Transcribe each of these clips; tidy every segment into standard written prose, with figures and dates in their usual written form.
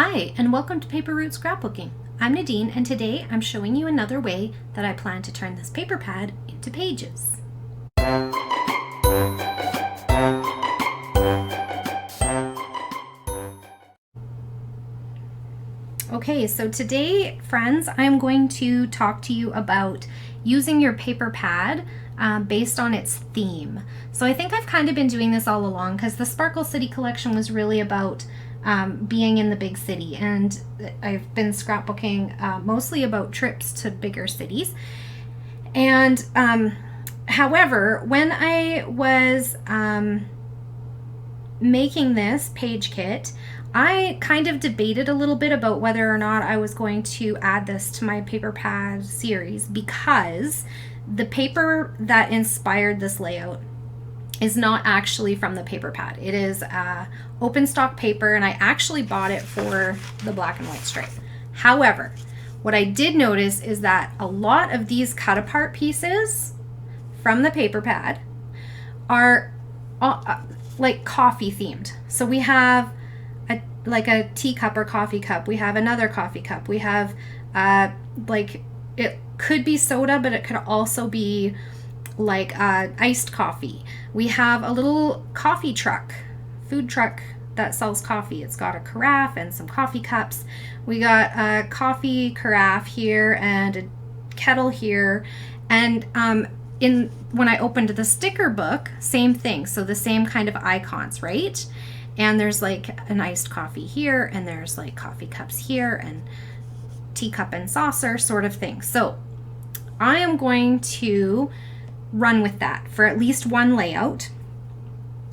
Hi, and welcome to Paper Route Scrapbooking. I'm Nadine, and today I'm showing you another way that I plan to turn this paper pad into pages. Okay, so today, friends, I'm going to talk to you about using your paper pad based on its theme. So I think I've kind of been doing this all along because the Sparkle City collection was really about being in the big city, and I've been scrapbooking mostly about trips to bigger cities. And however, when I was making this page kit, I kind of debated a little bit about whether or not I was going to add this to my paper pad series, because the paper that inspired this layout is not actually from the paper pad. It is open stock paper, and I actually bought it for the black and white stripe. However, what I did notice is that a lot of these cut apart pieces from the paper pad are like coffee themed. So we have like a teacup or coffee cup. We have another coffee cup. We have like, it could be soda, but it could also be like iced coffee. We have a little coffee truck, food truck that sells coffee. It's got a carafe and some coffee cups. We got a coffee carafe here and a kettle here. And when I opened the sticker book, same thing. So the same kind of icons, right? And there's like an iced coffee here, and there's like coffee cups here, and teacup and saucer sort of thing. So I am going to run with that for at least one layout.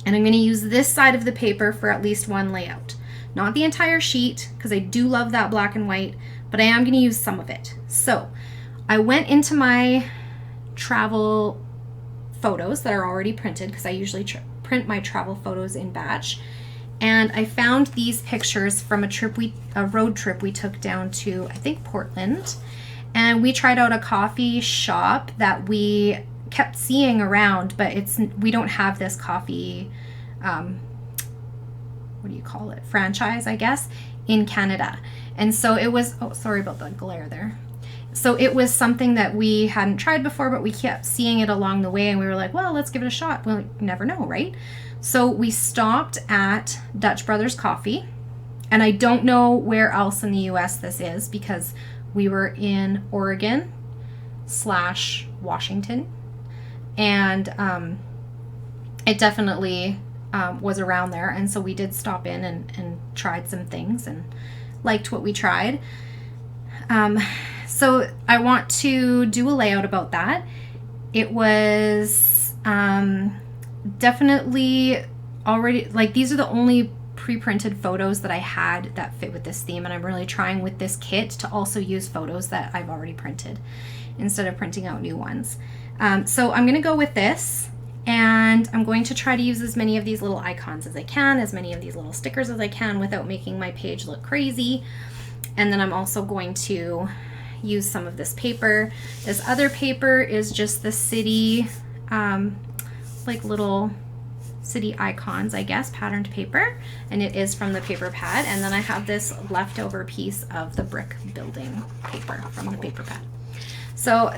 And I'm going to use this side of the paper for at least one layout. Not the entire sheet, because I do love that black and white, but I am going to use some of it. So I went into my travel photos that are already printed, because I usually print my travel photos in batch. And I found these pictures from a road trip we took down to, I think, Portland. And we tried out a coffee shop that we kept seeing around, but we don't have this coffee, what do you call it? Franchise, I guess, in Canada. And so it was, oh, sorry about the glare there. So it was something that we hadn't tried before, but we kept seeing it along the way, and we were like, well, let's give it a shot. We'll never know, right? So we stopped at Dutch Brothers Coffee, and I don't know where else in the US this is, because we were in Oregon/Washington, and it definitely was around there, and so we did stop in and tried some things and liked what we tried. So I want to do a layout about that. It was definitely already, like, these are the only pre-printed photos that I had that fit with this theme, and I'm really trying with this kit to also use photos that I've already printed instead of printing out new ones. So I'm going to go with this, and I'm going to try to use as many of these little icons as I can, as many of these little stickers as I can, without making my page look crazy. And then I'm also going to use some of this paper. This other paper is just the city, like little city icons, I guess, patterned paper, and it is from the paper pad. And then I have this leftover piece of the brick building paper from the paper pad. So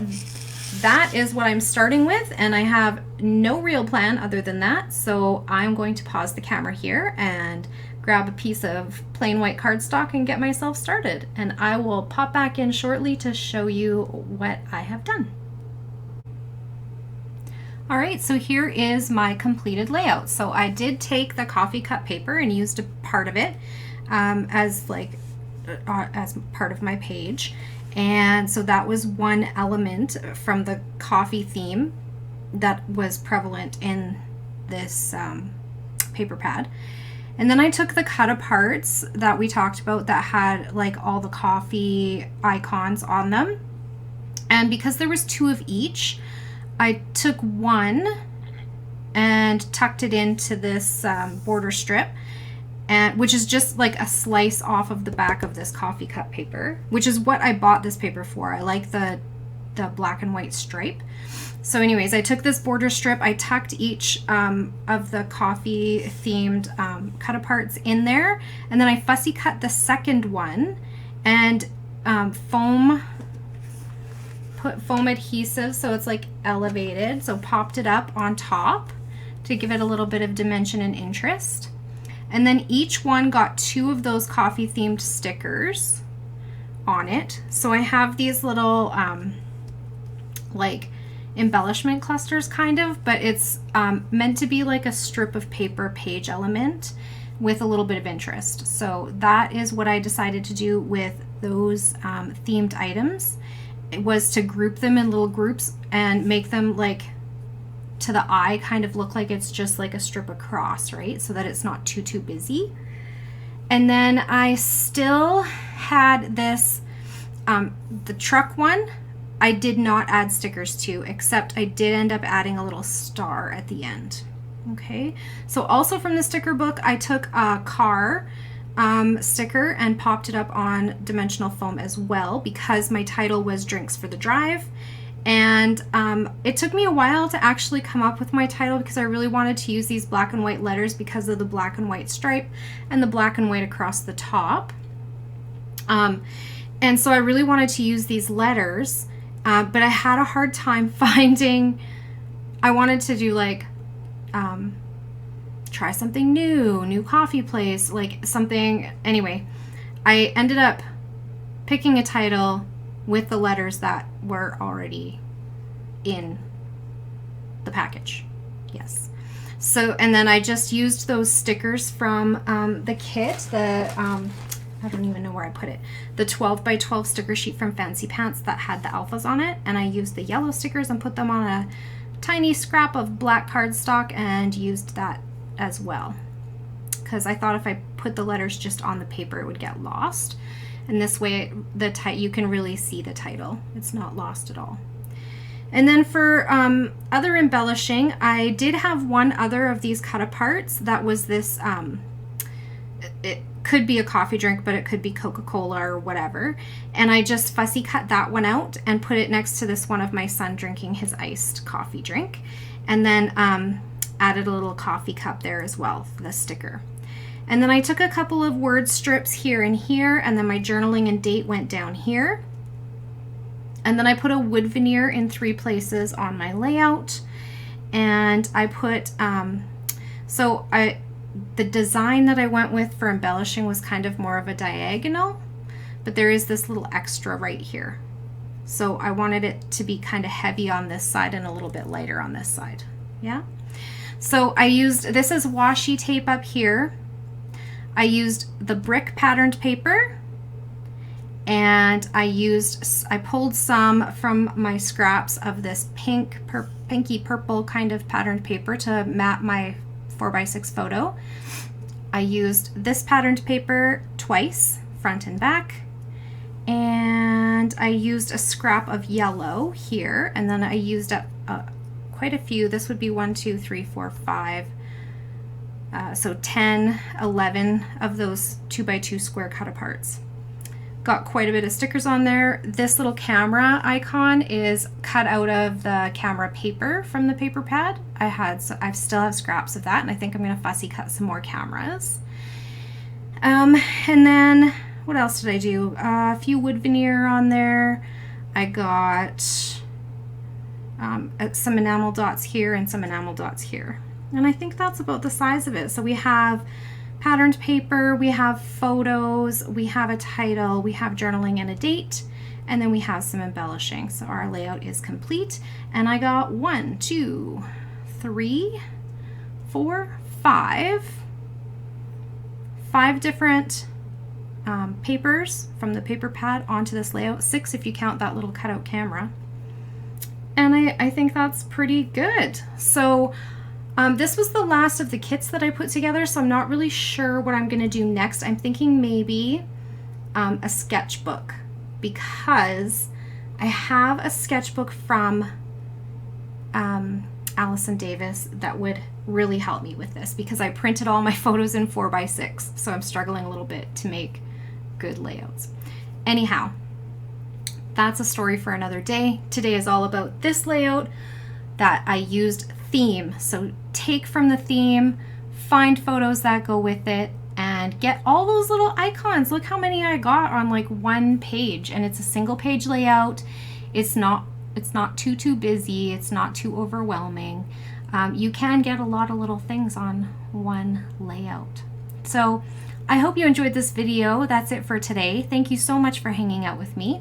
that is what I'm starting with, and I have no real plan other than that. So I'm going to pause the camera here and grab a piece of plain white cardstock and get myself started, and I will pop back in shortly to show you what I have done. All right, so here is my completed layout. So I did take the coffee cup paper and used a part of it as part of my page, and so that was one element from the coffee theme that was prevalent in this paper pad. And then I took the cut aparts that we talked about that had like all the coffee icons on them, and because there was two of each, I took one and tucked it into this border strip, and which is just like a slice off of the back of this coffee cup paper, which is what I bought this paper for. I like the the black and white stripe. So anyways, I took this border strip, I tucked each of the coffee themed cut aparts in there, and then I fussy cut the second one and put foam adhesive so it's like elevated, so popped it up on top to give it a little bit of dimension and interest. And then each one got 2 of those coffee themed stickers on it. So I have these little like embellishment clusters kind of, but it's meant to be like a strip of paper page element with a little bit of interest. So that is what I decided to do with those themed items. It was to group them in little groups and make them like to the eye kind of look like it's just like a strip across, right? So that it's not too busy. And then I still had this, the truck one, I did not add stickers to, except I did end up adding a little star at the end. Okay, so also from the sticker book, I took a car sticker and popped it up on dimensional foam as well, because my title was Drinks for the Drive. And it took me a while to actually come up with my title because I really wanted to use these black and white letters because of the black and white stripe and the black and white across the top. And so I really wanted to use these letters, but I had a hard time finding, I wanted to do like, try something new coffee place, like something. Anyway, I ended up picking a title with the letters that were already in the package. Yes. So, and then I just used those stickers from the kit, the, I don't even know where I put it, the 12 by 12 sticker sheet from Fancy Pants that had the alphas on it. And I used the yellow stickers and put them on a tiny scrap of black cardstock and used that as well. Because I thought if I put the letters just on the paper, it would get lost. And this way, you can really see the title. It's not lost at all. And then for other embellishing, I did have one other of these cut aparts. That was this, it could be a coffee drink, but it could be Coca-Cola or whatever. And I just fussy cut that one out and put it next to this one of my son drinking his iced coffee drink. And then added a little coffee cup there as well for the sticker. And then I took a couple of word strips here and here, and then my journaling and date went down here. And then I put a wood veneer in 3 places on my layout. And I put, the design that I went with for embellishing was kind of more of a diagonal, but there is this little extra right here. So I wanted it to be kind of heavy on this side and a little bit lighter on this side. Yeah. So I used, this is washi tape up here. I used the brick patterned paper, and I pulled some from my scraps of this pinky purple kind of patterned paper to map my 4x6 photo. I used this patterned paper twice, front and back, and I used a scrap of yellow here, and then I used quite a few. This would be 1, 2, 3, 4, 5. So 10, 11 of those 2x2 square cut aparts. Got quite a bit of stickers on there. This little camera icon is cut out of the camera paper from the paper pad. I still have scraps of that, and I think I'm going to fussy cut some more cameras. And then what else did I do? A few wood veneer on there. I got some enamel dots here and some enamel dots here. And I think that's about the size of it. So we have patterned paper, we have photos, we have a title, we have journaling and a date, and then we have some embellishing. So our layout is complete. And I got 1, 2, 3, 4, 5 different papers from the paper pad onto this layout. 6 if you count that little cutout camera. And I think that's pretty good. So this was the last of the kits that I put together, so I'm not really sure what I'm going to do next. I'm thinking maybe a sketchbook, because I have a sketchbook from Allison Davis that would really help me with this, because I printed all my photos in 4x6, so I'm struggling a little bit to make good layouts. Anyhow, that's a story for another day. Today is all about this layout that I used theme. So take from the theme, find photos that go with it, and get all those little icons. Look how many I got on like one page, and it's a single page layout. It's not too busy. It's not too overwhelming. You can get a lot of little things on one layout. So I hope you enjoyed this video. That's it for today. Thank you so much for hanging out with me.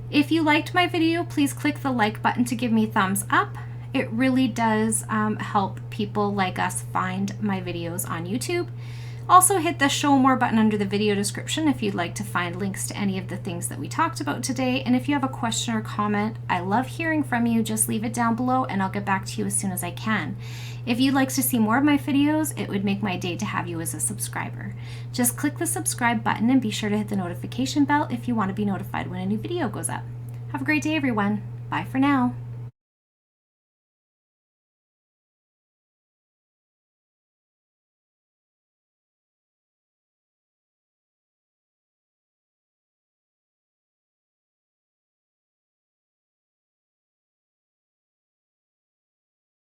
If you liked my video, please click the like button to give me a thumbs up. It really does help people like us find my videos on YouTube. Also hit the show more button under the video description if you'd like to find links to any of the things that we talked about today. And if you have a question or comment, I love hearing from you. Just leave it down below and I'll get back to you as soon as I can. If you'd like to see more of my videos, it would make my day to have you as a subscriber. Just click the subscribe button and be sure to hit the notification bell if you want to be notified when a new video goes up. Have a great day, everyone. Bye for now.